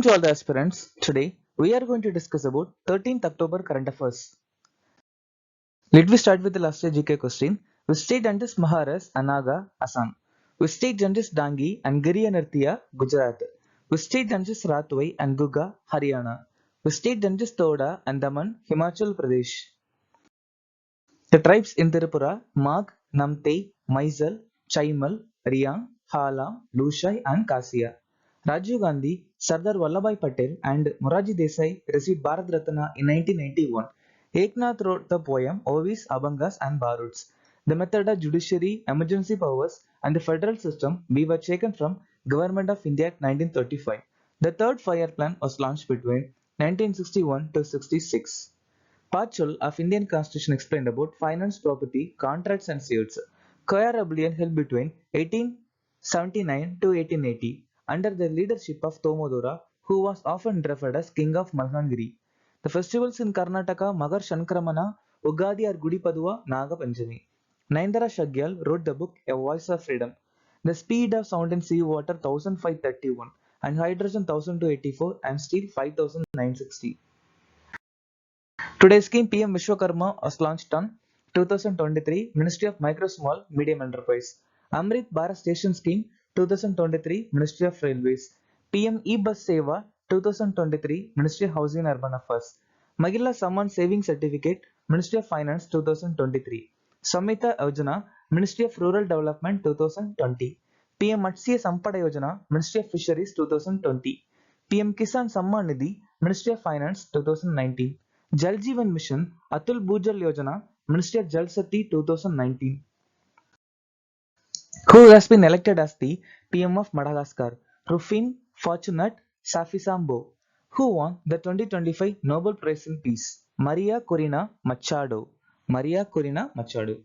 To all the aspirants, today we are going to discuss about 13th October current affairs. Let me start with the last year GK question. With state judges Maharas, Anaga, Assam. With state judges Dangi and Giri and Arthia, Gujarat. With state judges Rathway and Gugga, Haryana. With state judges Toda and Daman, Himachal Pradesh. The tribes in Tripura, Mag, Namte, Maizal, Chaimal, Riang, Hala, Lushai and Kasia. Rajiv Gandhi, Sardar Vallabhai Patel and Moraji Desai received Bharat Ratna in 1991. Eknath wrote the poem Ovis, Abhangas and Baruds. The method of judiciary, emergency powers and the federal system we were taken from Government of India Act 1935. The third fire plan was launched between 1961 to 66. Part 12 of Indian Constitution explained about finance, property, contracts and suits. Koya rebellion held between 1879 to 1880 under the leadership of Tomodora, who was often referred as King of Malhangiri. The festivals in Karnataka, Magar Shankramana, Ugadi or Gudi Padua, Naga Panchami. Naindara Shagyal wrote the book A Voice of Freedom. The speed of sound in sea water 1531 and hydrogen 1284 and steel 5960. Today's scheme PM Vishwakarma was launched on 2023 Ministry of Micro Small Medium Enterprise. Amrit Bharat Station Scheme 2023 Ministry of Railways. PM E-Bus Seva 2023 Ministry of Housing and Urban Affairs. Mahila Samman Saving Certificate Ministry of Finance 2023. Samita Yojana Ministry of Rural Development 2020. PM Matsya Sampada Yojana Ministry of Fisheries 2020. PM Kisan Samman Nidhi Ministry of Finance 2019. Jal Jeevan Mission, Atul Bhujal Yojana, Ministry of Jal Shakti 2019. Who has been elected as the PM of Madagascar? Rufin Fortunat Safisambo. Who won the 2025 Nobel Prize in Peace? Maria Corina Machado. Maria Corina Machado.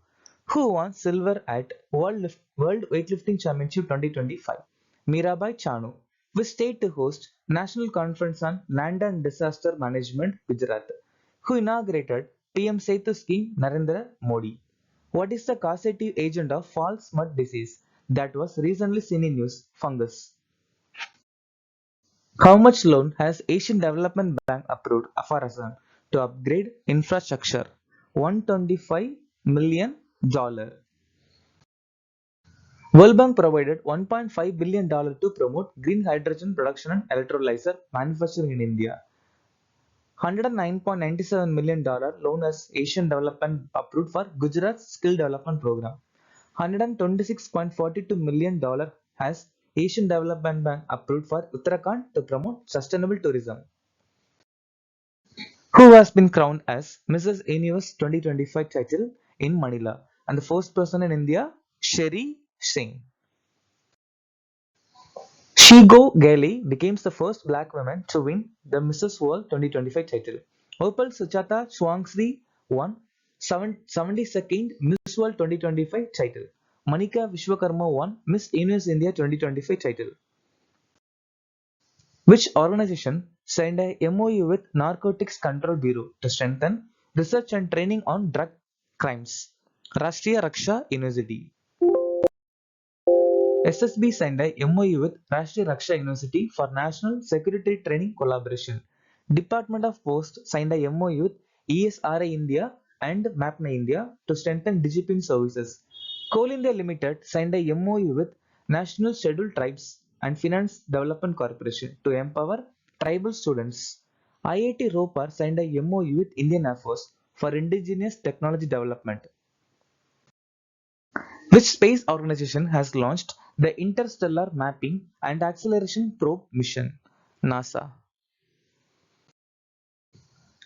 Who won silver at World Weightlifting Championship 2025? Mirabai Chanu. Which state to host National Conference on Land and Disaster Management, Gujarat? Who inaugurated PM Setu scheme? Narendra Modi. What is the causative agent of false mud disease that was recently seen in news? Fungus. How much loan has Asian Development Bank approved for Assam to upgrade infrastructure? $125 million. World Bank provided $1.5 billion to promote green hydrogen production and electrolyzer manufacturing in India. $109.97 million loan as Asian Development approved for Gujarat's Skill Development Program. $126.42 million has Asian Development Bank approved for Uttarakhand to promote sustainable tourism. Who has been crowned as Mrs. Universe 2025 title in Manila and the first person in India, Sherry Singh. Shigo Gali became the first black woman to win the Mrs. World 2025 title. Opal Suchata Swangsri won 72nd Miss World 2025 title. Manika Vishwakarma won Miss Universe India 2025 title. Which organization signed a MOU with Narcotics Control Bureau to strengthen research and training on drug crimes? Rashtriya Raksha University. SSB signed a MOU with Rashtriya Raksha University for National Security Training Collaboration. Department of Post signed a MOU with ESRI India and MAPNA India to strengthen DGPIN services. Coal India Limited signed a MOU with National Scheduled Tribes and Finance Development Corporation to empower tribal students. IIT Ropar signed a MOU with Indian Air Force for indigenous technology development. Which space organization has launched the Interstellar Mapping and Acceleration Probe mission? NASA.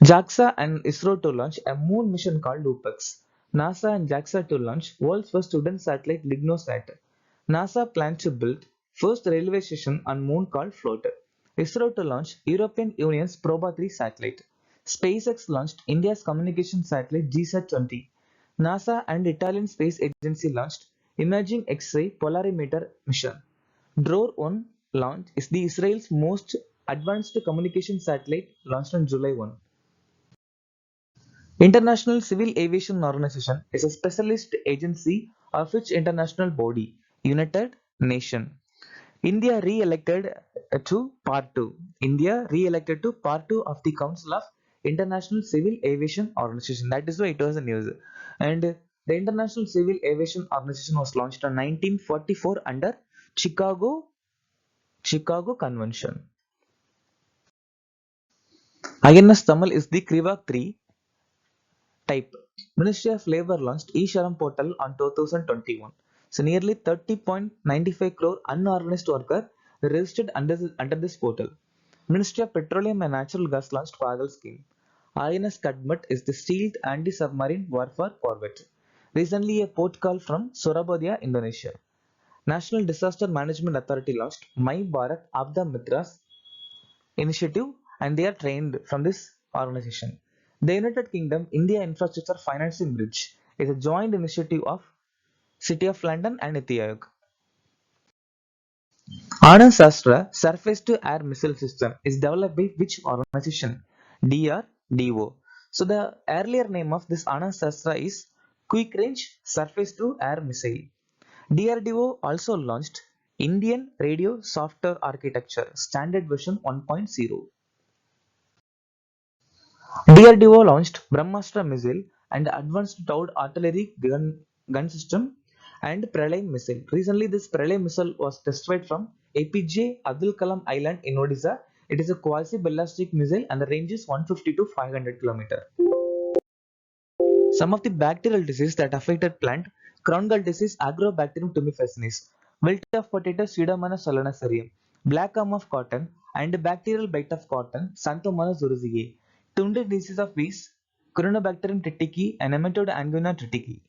JAXA and ISRO to launch a moon mission called UPEX. NASA and JAXA to launch world's first student satellite LignoSat. NASA plans to build first railway station on moon called Float. ISRO to launch European Union's Proba 3 satellite. SpaceX launched India's communication satellite GSAT-20. NASA and Italian Space Agency launched Imaging X-ray Polarimeter mission. Drone-1 launch is the Israel's most advanced communication satellite launched on July 1. International Civil Aviation Organization is a specialist agency of which international body? United Nations. India re-elected to Part 2. India re-elected to Part 2 of the Council of International Civil Aviation Organization. That is why it was a news. And the International Civil Aviation Organization was launched in 1944 under Chicago Convention. INS Tamil is the Kriva 3 type. Ministry of Labour launched e-Sharam portal on 2021. So nearly 30.95 crore unorganized workers registered under this portal. Ministry of Petroleum and Natural Gas launched Pagal scheme. INS Kadmat is the stealth anti-submarine warfare corvette. Recently, a port call from Surabaya, Indonesia. National Disaster Management Authority launched My Bharat Abda Mitras initiative, and they are trained from this organization. The United Kingdom India Infrastructure Financing Bridge is a joint initiative of City of London and Niti Aayog. Anand Sastra surface-to-air missile system is developed by which organization? DRDO. So the earlier name of this Anand Sastra is Quick Range Surface-to-Air Missile. DRDO also launched Indian Radio Software Architecture Standard Version 1.0. DRDO launched Brahmastra missile and Advanced Towed Artillery gun system and Pralay missile. Recently, this Pralay missile was tested from APJ Abdul Kalam Island in Odisha. It is a quasi-ballistic missile and the range is 150 to 500 km. Some of the bacterial diseases that affected plant: crown gall disease, Agrobacterium tumefaciens, wilt of potato, Pseudomonas solanacearum, black arm of cotton, and bacterial bite of cotton, Xanthomonas zooxantheae, tunde disease of bees, Corynebacterium triticale, and nematode Angina triticale.